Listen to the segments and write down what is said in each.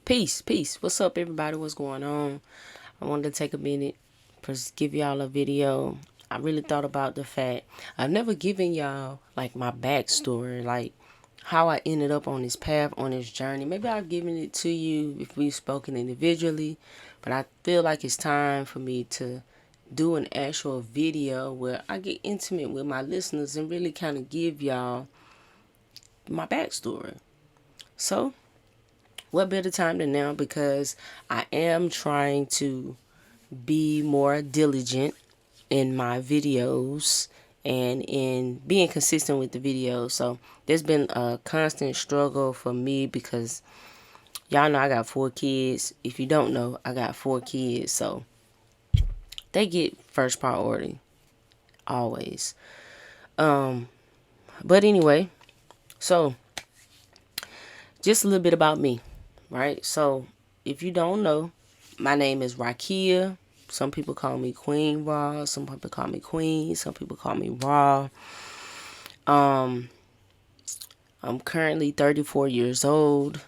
Peace. What's up, everybody? What's going on? I wanted to take a minute to give y'all a video. I really thought about the fact I've never given y'all like my backstory, like how I ended up on this path, on this journey. Maybe I've given it to you if we've spoken individually, but I feel like it's time for me to do an actual video where I get intimate with my listeners and really kind of give y'all my backstory. So, what better time than now, because I am trying to be more diligent in my videos and in being consistent with the videos. So there's been a constant struggle for me because y'all know I got 4 kids. If you don't know, I got 4 kids, so they get first priority always. But anyway, so just a little bit about me, right? So if you don't know, my name is Rakia. Some people call me Queen Raw. Some people call me Queen. Some people call me Raw. I'm currently 34 years old,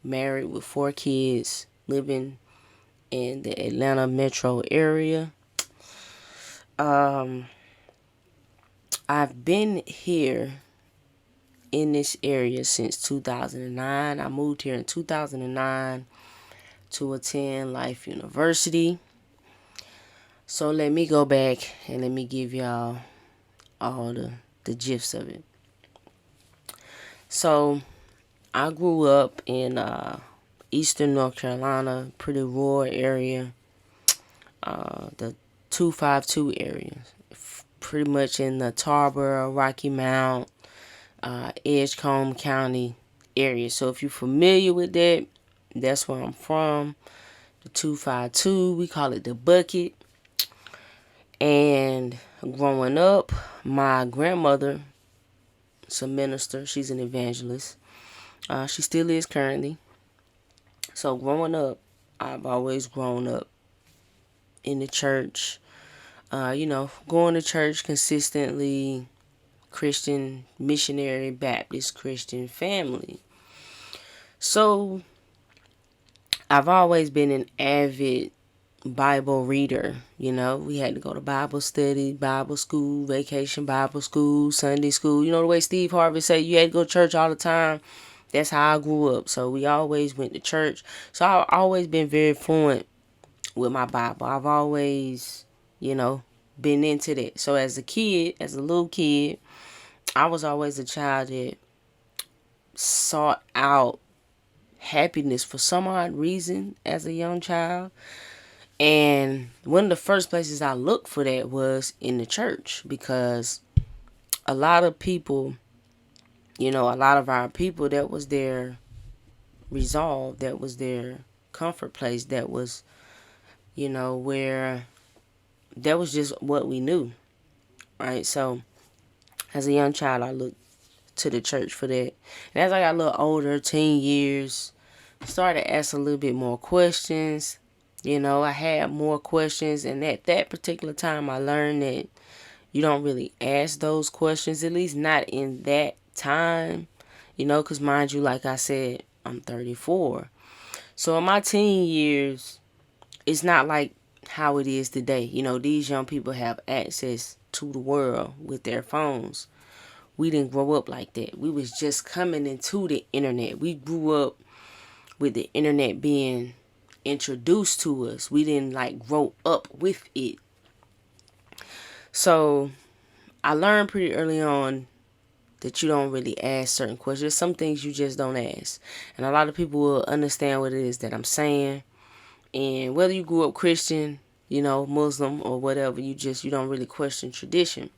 married with 4 kids, living in the Atlanta metro area. I've been here in this area since 2009. I moved here in 2009 to attend Life University. So let me go back and let me give y'all all the gist of it. So I grew up in eastern North Carolina, pretty rural area, the 252 area, pretty much in the Tarboro, Rocky Mount, Edgecombe County area. So if you're familiar with that, that's where I'm from. The 252, we call it the bucket. And growing up, my grandmother is a minister. She's an evangelist. She still is currently. So growing up, I've always grown up in the church. Going to church consistently, Christian, missionary, Baptist, Christian family. So I've always been an avid Bible reader. We had to go to Bible study, Bible school, vacation Bible school, Sunday school. You know the way Steve Harvey said you had to go to church all the time. That's how I grew up. So we always went to church. So I've always been very fluent with my Bible. I've always, been into that. So as a little kid, I was always a child that sought out happiness for some odd reason as a young child. And one of the first places I looked for that was in the church, because a lot of people, a lot of our people, that was their resolve, that was their comfort place, that was, where that was just what we knew, right? So as a young child, I looked to the church for that. And as I got a little older, teen years, started asking a little bit more questions. I had more questions, and at that particular time, I learned that you don't really ask those questions, at least not in that time, because mind you, like I said, I'm 34. So in my teen years, it's not like how it is today. These young people have access to the world with their phones. We didn't grow up like that. We was just coming into the internet. We grew up with the internet being introduced to us. We didn't grow up with it. So I learned pretty early on that you don't really ask certain questions. There's some things you just don't ask. And a lot of people will understand what it is that I'm saying. And whether you grew up Christian, Muslim or whatever, you don't really question tradition.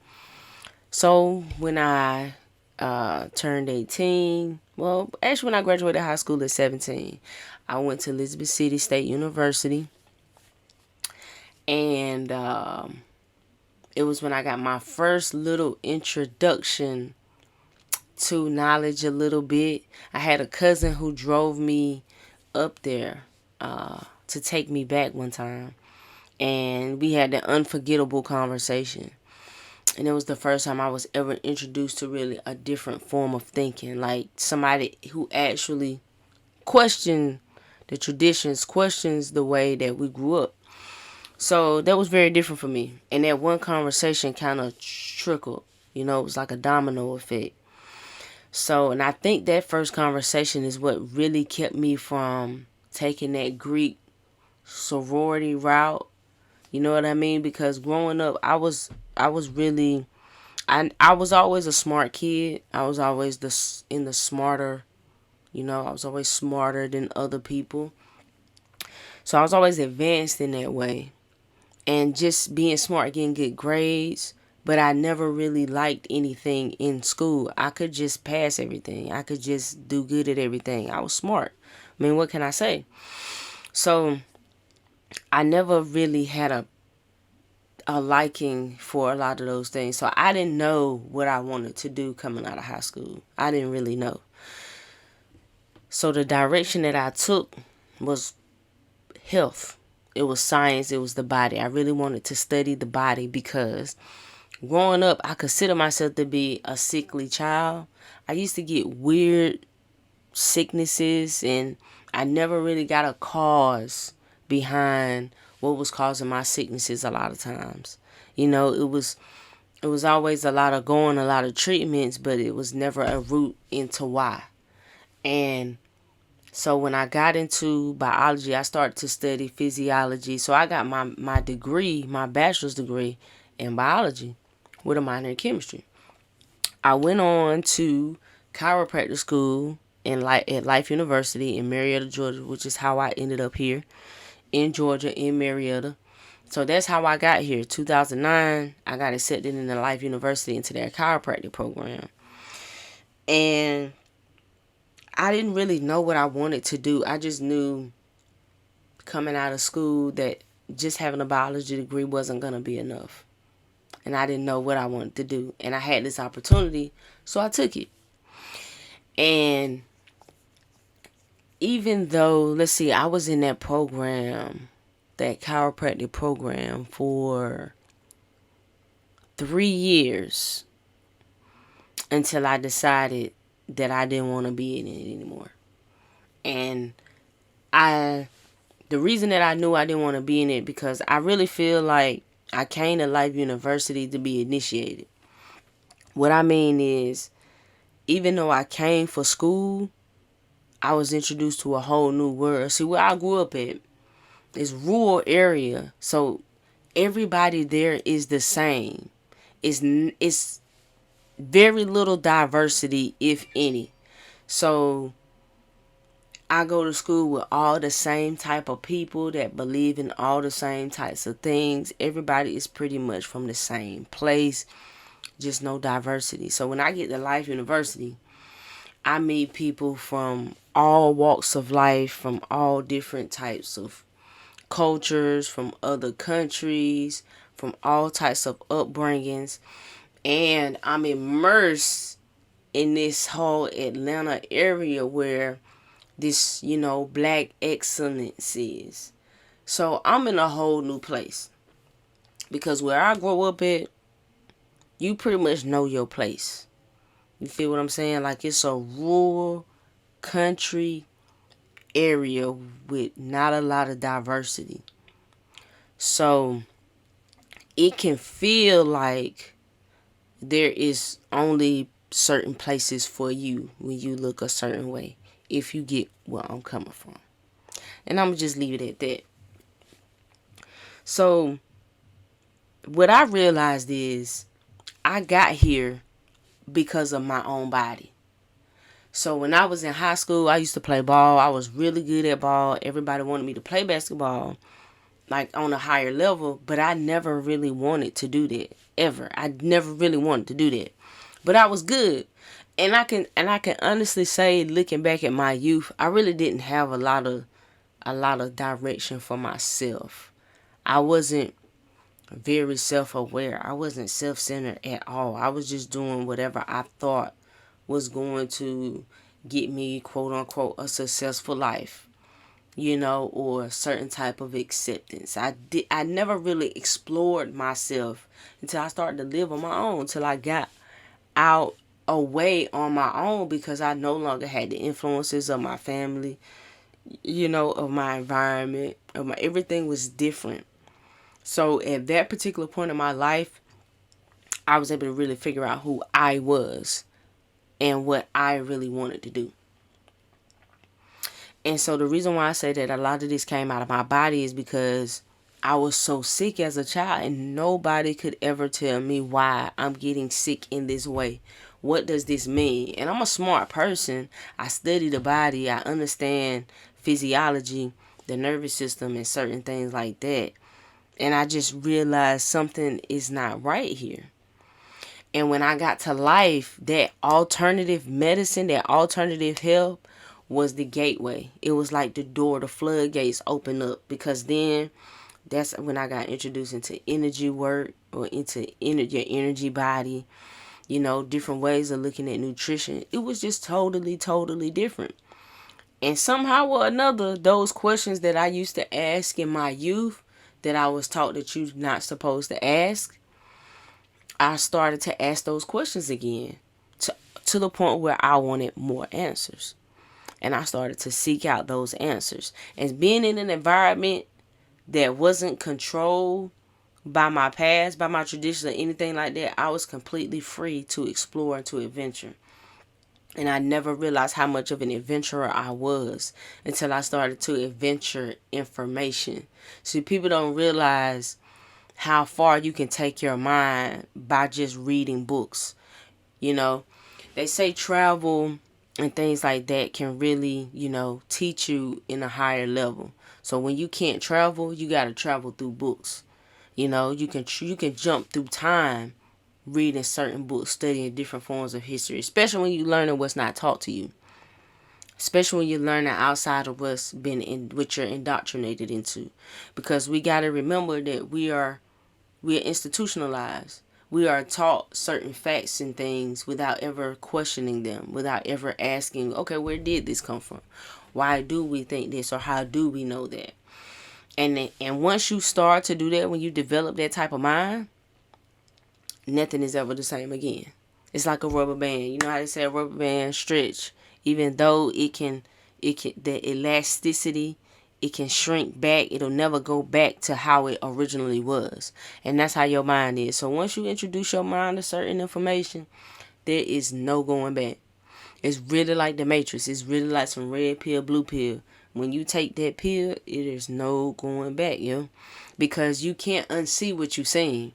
So when I turned 18, well, actually when I graduated high school at 17, I went to Elizabeth City State University. And it was when I got my first little introduction to knowledge a little bit. I had a cousin who drove me up there to take me back one time. And we had an unforgettable conversation. And it was the first time I was ever introduced to really a different form of thinking. Like somebody who actually questioned the traditions, questions the way that we grew up. So that was very different for me. And that one conversation kind of trickled. You know, it was like a domino effect. So, and I think that first conversation is what really kept me from taking that Greek sorority route. You know what I mean? Because growing up, I was really I was always a smart kid. I was always in the smarter, I was always smarter than other people. So I was always advanced in that way. And just being smart, getting good grades, but I never really liked anything in school. I could just pass everything. I could just do good at everything. I was smart. I mean, what can I say? So I never really had a liking for a lot of those things. So I didn't know what I wanted to do coming out of high school. I didn't really know. So the direction that I took was health. It was science. It was the body. I really wanted to study the body because growing up, I consider myself to be a sickly child. I used to get weird sicknesses, and I never really got a cause behind what was causing my sicknesses a lot of times. It was always a lot of treatments, but it was never a root into why. And so when I got into biology, I started to study physiology. So I got my degree, my bachelor's degree in biology with a minor in chemistry. I went on to chiropractic school at Life University in Marietta, Georgia, which is how I ended up here in Georgia, in Marietta. So that's how I got here. 2009, I got accepted into Life University into their chiropractic program. And I didn't really know what I wanted to do. I just knew coming out of school that just having a biology degree wasn't going to be enough. And I didn't know what I wanted to do. And I had this opportunity, so I took it. And even though, let's see, I was in that program, that chiropractic program for 3 years until I decided that I didn't want to be in it anymore. And the reason that I knew I didn't want to be in it because I really feel like I came to Life University to be initiated. What I mean is, even though I came for school, I was introduced to a whole new world. See, where I grew up at is rural area, so everybody there is the same. It's very little diversity, if any. So I go to school with all the same type of people that believe in all the same types of things. Everybody is pretty much from the same place, just no diversity. So when I get to Life University, I meet people from all walks of life, from all different types of cultures, from other countries, from all types of upbringings. And I'm immersed in this whole Atlanta area where this, black excellence is. So I'm in a whole new place. Because where I grew up at, you pretty much know your place. You feel what I'm saying? Like it's a rural country area with not a lot of diversity. So it can feel like there is only certain places for you when you look a certain way, if you get where I'm coming from. And I'm going to just leave it at that. So what I realized is I got here because of my own body. So when I was in high school, I used to play ball. I was really good at ball. Everybody wanted me to play basketball, like on a higher level, but I never really wanted to do that, ever. I never really wanted to do that. But I was good. And I can honestly say, looking back at my youth, I really didn't have a lot of direction for myself. I wasn't very self-aware. I wasn't self-centered at all. I was just doing whatever I thought was going to get me, quote unquote, a successful life. or a certain type of acceptance. I never really explored myself until I started to live on my own, until I got out away on my own, because I no longer had the influences of my family, of my environment, everything was different. So at that particular point in my life, I was able to really figure out who I was and what I really wanted to do. And so the reason why I say that a lot of this came out of my body is because I was so sick as a child, and nobody could ever tell me why I'm getting sick in this way. What does this mean? And I'm a smart person. I study the body. I understand physiology, the nervous system, and certain things like that. And I just realized something is not right here. And when I got to life, that alternative medicine, that alternative health was the gateway. It was like the door, the floodgates open up, because then that's when I got introduced into energy work, or into your energy body, different ways of looking at nutrition. It was just totally, totally different. And somehow or another, those questions that I used to ask in my youth, that I was taught that you're not supposed to ask, I started to ask those questions again, to the point where I wanted more answers. And I started to seek out those answers. And being in an environment that wasn't controlled by my past, by my tradition, or anything like that, I was completely free to explore and to adventure. And I never realized how much of an adventurer I was until I started to adventure information. See, people don't realize how far you can take your mind by just reading books. They say travel and things like that can really, teach you in a higher level. So when you can't travel, you got to travel through books. You can jump through time reading certain books, studying different forms of history, especially when you're learning what's not taught to you. Especially when you're learning outside of what you're indoctrinated into. Because we got to remember that we are institutionalized. We are taught certain facts and things without ever questioning them, without ever asking, okay, where did this come from? Why do we think this, or how do we know that? And once you start to do that, when you develop that type of mind, nothing is ever the same again. It's like a rubber band. You know how they say a rubber band stretch, even though it can the elasticity, it can shrink back. It'll never go back to how it originally was. And that's how your mind is. So once you introduce your mind to certain information, there is no going back. It's really like the Matrix. It's really like some red pill, blue pill. When you take that pill, it is no going back, because you can't unsee what you're saying.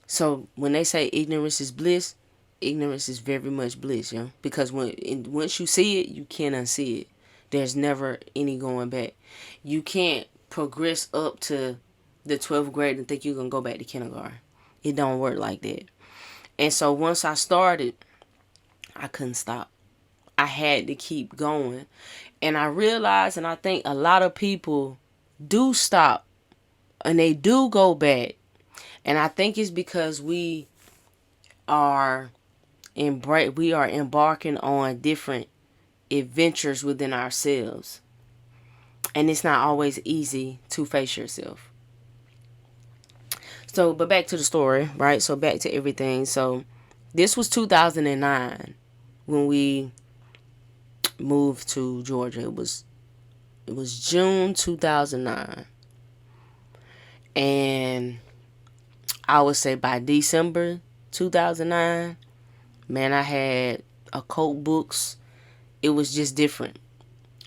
So when they say ignorance is bliss, ignorance is very much bliss, because once you see it, you can't unsee it. There's never any going back. You can't progress up to the 12th grade and think you're going to go back to kindergarten. It don't work like that. And so once I started, I couldn't stop. I had to keep going. And I realized, and I think a lot of people do stop and they do go back. And I think it's because we are embarking on different adventures within ourselves. And it's not always easy to face yourself. So, but back to the story, right? So back to everything. So this was 2009 when we moved to Georgia. It was June 2009. And I would say by December 2009, man, I had occult books. It was just different.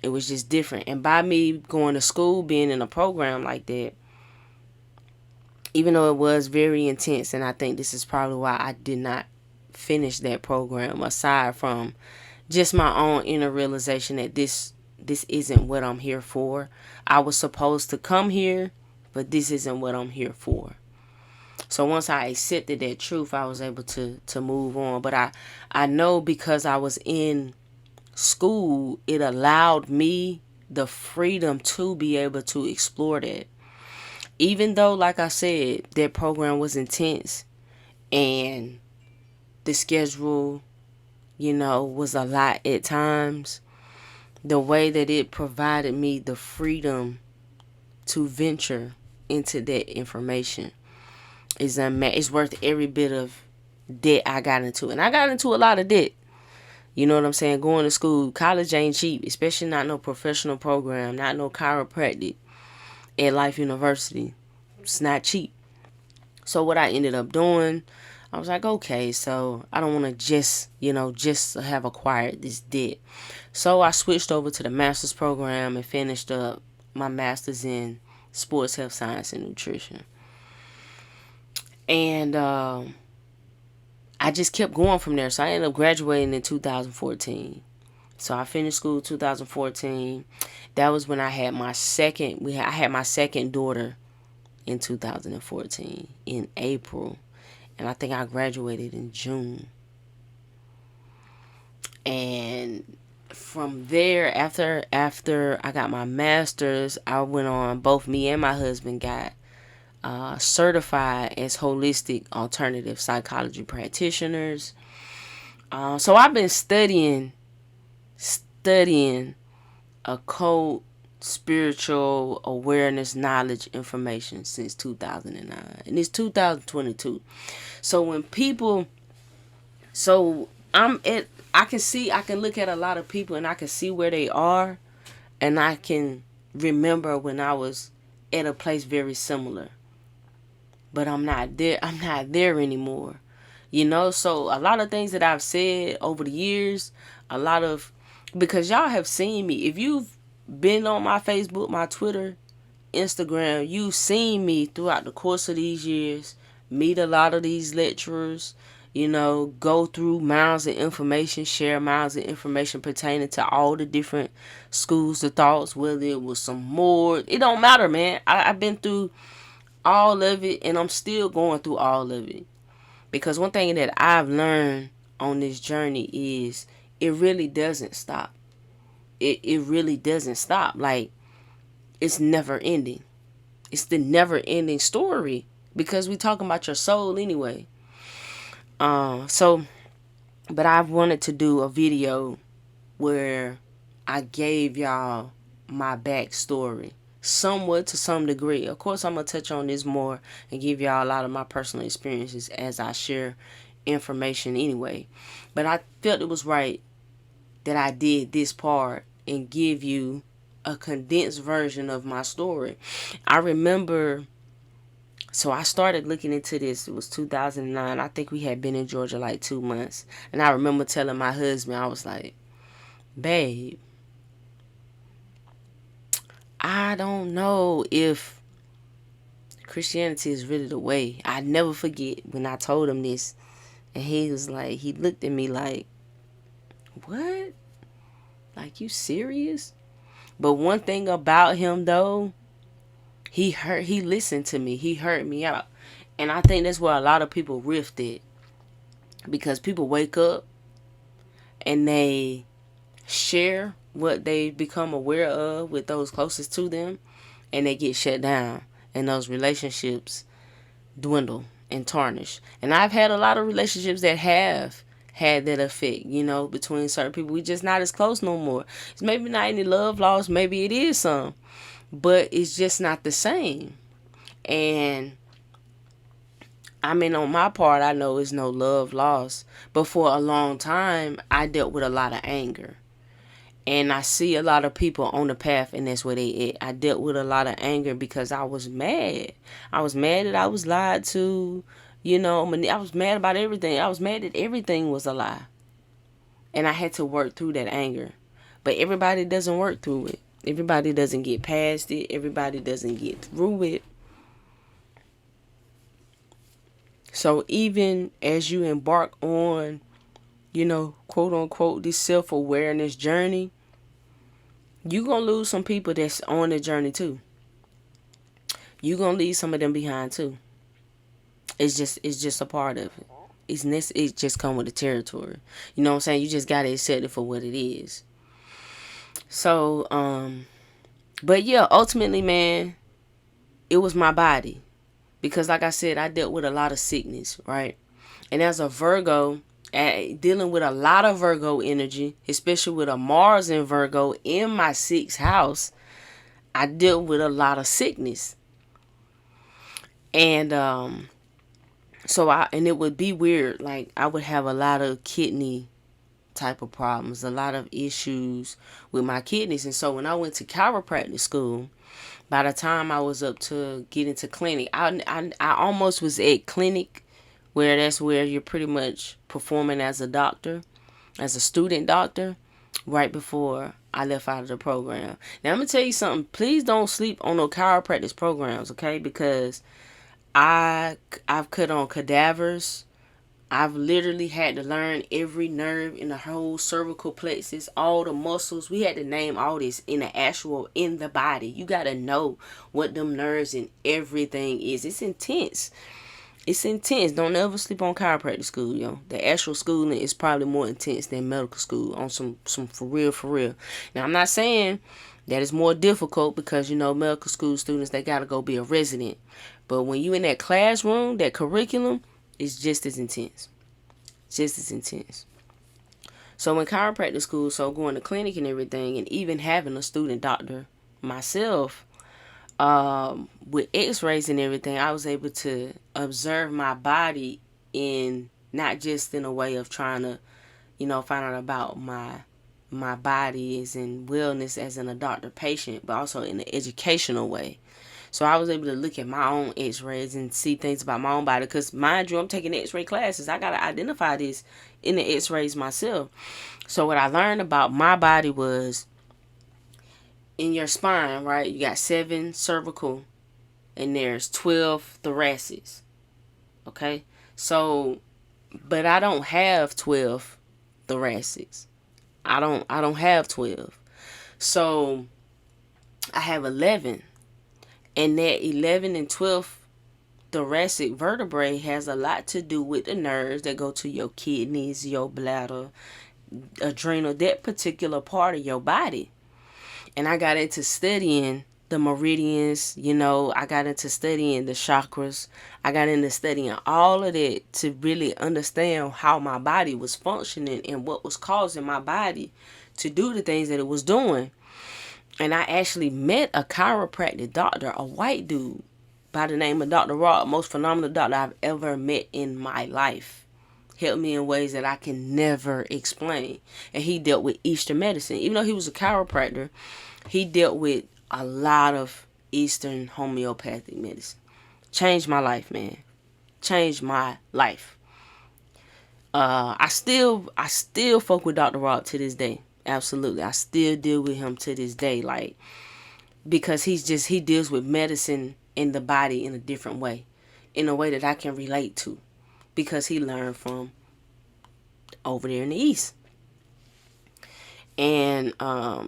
And by me going to school, being in a program like that, even though it was very intense, and I think this is probably why I did not finish that program, aside from just my own inner realization that this isn't what I'm here for. I was supposed to come here, but this isn't what I'm here for. So once I accepted that truth, I was able to move on. But I know because I was in school, it allowed me the freedom to be able to explore that. Even though, like I said, that program was intense and the schedule, was a lot at times. the way that it provided me the freedom to venture into that information is worth every bit of debt I got into. And I got into a lot of debt. You know what I'm saying? Going to school, college ain't cheap, especially not no professional program, not no chiropractic at Life University. It's not cheap. So what I ended up doing, I was like, okay, so I don't want to just have acquired this debt. So I switched over to the master's program and finished up my master's in sports health science and nutrition. And I just kept going from there. So I ended up graduating in 2014. So I finished school 2014. That was when I had my second daughter in 2014 in April. And I think I graduated in June. And from there, after I got my master's, I went on, both me and my husband got certified as holistic alternative psychology practitioners. So I've been studying occult, spiritual awareness, knowledge, information since 2009, and it's 2022. So when people, so I can look at a lot of people and I can see where they are, and I can remember when I was at a place very similar. But I'm not there anymore. So a lot of things that I've said over the years, because y'all have seen me. If you've been on my Facebook, my Twitter, Instagram, you've seen me throughout the course of these years, meet a lot of these lecturers, go through miles of information, share miles of information pertaining to all the different schools of thoughts, whether it was some more. It don't matter, man. I've been through all of it, and I'm still going through all of it. Because one thing that I've learned on this journey is it really doesn't stop. It really doesn't stop. Like, it's never ending. It's the never ending story, because we talking about your soul anyway. But I've wanted to do a video where I gave y'all my backstory, somewhat to some degree. Of course, I'm going to touch on this more and give y'all a lot of my personal experiences as I share information anyway. But I felt it was right that I did this part and give you a condensed version of my story. I remember, so I started looking into this. It was 2009. I think we had been in Georgia like 2 months. And I remember telling my husband, I was like, babe, I don't know if Christianity is really the way. I never forget when I told him this. And he looked at me like, what? Like, you serious? But one thing about him, though, he listened to me. He heard me out. And I think that's where a lot of people rifted. Because people wake up and they share what they become aware of with those closest to them, and they get shut down, and those relationships dwindle and tarnish. And I've had a lot of relationships that have had that effect, between certain people. We just not as close no more. It's maybe not any love lost, maybe it is some, but it's just not the same. And I mean, on my part, I know it's no love lost, but for a long time, I dealt with a lot of anger. And I see a lot of people on the path, and that's where they at. I dealt with a lot of anger because I was mad. I was mad that I was lied to. I was mad about everything. I was mad that everything was a lie. And I had to work through that anger. But everybody doesn't work through it. Everybody doesn't get past it. Everybody doesn't get through it. So even as you embark on, quote unquote, this self-awareness journey, you're going to lose some people that's on the journey too. You're going to leave some of them behind too. It's just a part of it. It just come with the territory. You know what I'm saying? You just got to accept it for what it is. So, but yeah, ultimately, man, it was my body. Because like I said, I dealt with a lot of sickness, right? And as a Virgo, dealing with a lot of Virgo energy, especially with a Mars in Virgo in my 6th house. I dealt with a lot of sickness. And and it would be weird. Like, I would have a lot of kidney type of problems, a lot of issues with my kidneys. And so when I went to chiropractic school, by the time I was up to get into clinic, I almost was at clinic, where that's where you're pretty much performing as a doctor, as a student doctor, right before I left out of the program. Now, I'm going to tell you something. Please don't sleep on no chiropractic programs, okay? Because I've cut on cadavers. I've literally had to learn every nerve in the whole cervical plexus, all the muscles. We had to name all this in the body. You got to know what them nerves and everything is. It's intense. It's intense. Don't ever sleep on chiropractic school, yo. The actual schooling is probably more intense than medical school on some for real, for real. Now, I'm not saying that it's more difficult, because, medical school students, they got to go be a resident. But when you in that classroom, that curriculum is just as intense. Just as intense. So in chiropractic school, so going to clinic and everything, and even having a student doctor myself, with x-rays and everything, I was able to observe my body, in not just in a way of trying to, find out about my body as in wellness as in a doctor patient, but also in an educational way. So I was able to look at my own x-rays and see things about my own body, because mind you, I'm taking x-ray classes. I got to identify this in the x-rays myself. So what I learned about my body was, in your spine, right, you got 7 cervical and there's 12 thoracics. Okay? So, but I don't have 12 thoracics. I don't have 12. So I have 11. And that 11 and 12 thoracic vertebrae has a lot to do with the nerves that go to your kidneys, your bladder, adrenal, that particular part of your body. And I got into studying the meridians, I got into studying the chakras. I got into studying all of that to really understand how my body was functioning and what was causing my body to do the things that it was doing. And I actually met a chiropractic doctor, a white dude by the name of Dr. Rock, most phenomenal doctor I've ever met in my life. Helped me in ways that I can never explain. And he dealt with Eastern medicine. Even though he was a chiropractor, he dealt with a lot of Eastern homeopathic medicine. Changed my life, man. Changed my life. I still fuck with Dr. Rock to this day. Absolutely. I still deal with him to this day. Like, because he deals with medicine in the body in a different way. In a way that I can relate to. Because he learned from over there in the East. And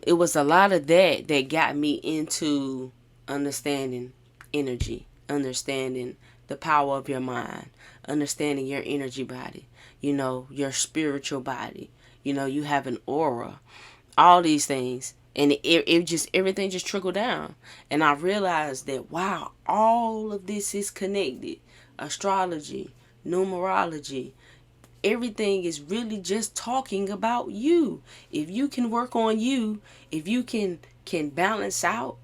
it was a lot of that got me into understanding energy, understanding the power of your mind, understanding your energy body, your spiritual body. You have an aura, all these things. And everything just trickled down. And I realized that, wow, all of this is connected. Astrology, numerology, everything is really just talking about you. If you can work on you, if you can balance out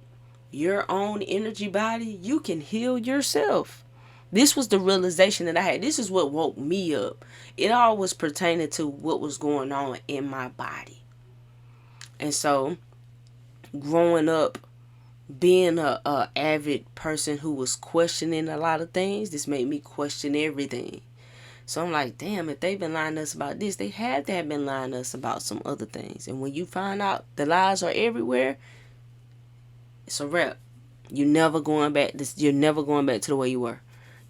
your own energy body, you can heal yourself. This was the realization that I had. This is what woke me up. It all was pertaining to what was going on in my body. And so, growing up, being a avid person who was questioning a lot of things, this made me question everything. So I'm like, damn, if they've been lying to us about this, they had to have been lying to us about some other things. And when you find out the lies are everywhere, it's a wrap. You're never going back to the way you were.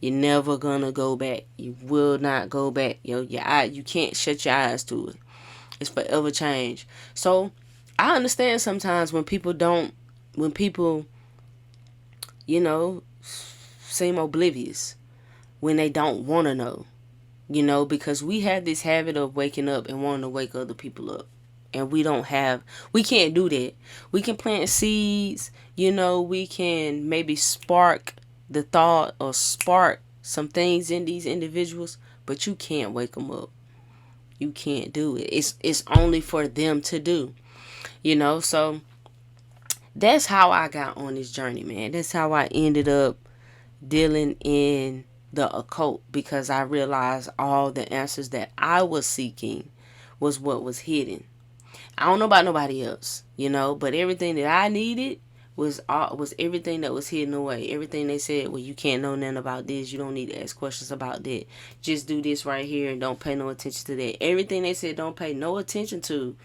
You're never gonna go back. You will not go back. You can't shut your eyes to it. It's forever change. So I understand sometimes when people seem oblivious, when they don't want to know. Because we have this habit of waking up and wanting to wake other people up. And we can't do that. We can plant seeds, we can maybe spark the thought or spark some things in these individuals, but you can't wake them up. You can't do it. It's only for them to do. So that's how I got on this journey, man. That's how I ended up dealing in the occult, because I realized all the answers that I was seeking was what was hidden. I don't know about nobody else, but everything that I needed was everything that was hidden away. Everything they said, well, you can't know nothing about this. You don't need to ask questions about that. Just do this right here and don't pay no attention to that. Everything they said don't pay no attention to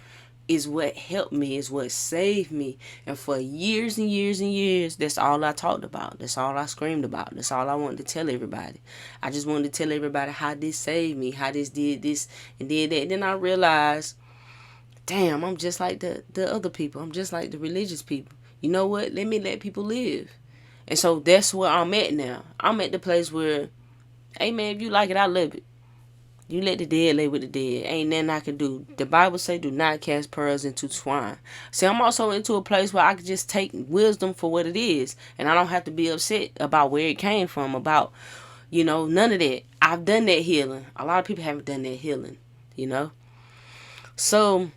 is what helped me, is what saved me. And for years and years and years, that's all I talked about. That's all I screamed about. That's all I wanted to tell everybody. I just wanted to tell everybody how this saved me, how this did this and did that. And then I realized, damn, I'm just like the other people. I'm just like the religious people. You know what? Let me let people live. And so that's where I'm at now. I'm at the place where, hey man, if you like it, I love it. You let the dead lay with the dead. Ain't nothing I can do. The Bible say do not cast pearls into swine. See, I'm also into a place where I can just take wisdom for what it is. And I don't have to be upset about where it came from, about, none of that. I've done that healing. A lot of people haven't done that healing, So,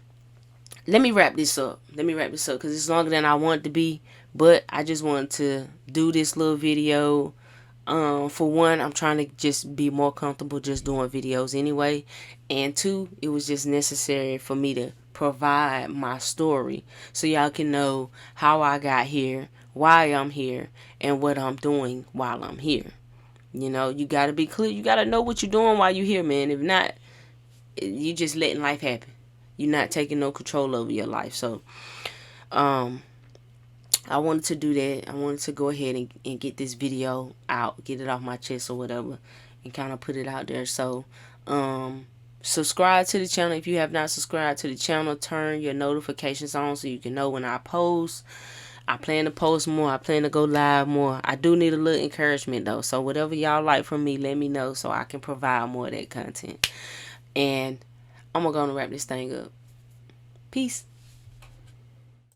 let me wrap this up. Because it's longer than I want it to be. But I just wanted to do this little video. For one, I'm trying to just be more comfortable just doing videos anyway. And two, it was just necessary for me to provide my story so y'all can know how I got here, why I'm here, and what I'm doing while I'm here. You got to be clear. You got to know what you're doing while you're here, man. If not, you just letting life happen. You're not taking no control over your life. So, I wanted to do that. I wanted to go ahead and get this video out, get it off my chest or whatever, and kind of put it out there. So, subscribe to the channel if you have not subscribed to the channel. Turn your notifications on so you can know when I post. I plan to post more. I plan to go live more. I do need a little encouragement though. So whatever y'all like from me, let me know so I can provide more of that content. And I'm going to wrap this thing up. Peace.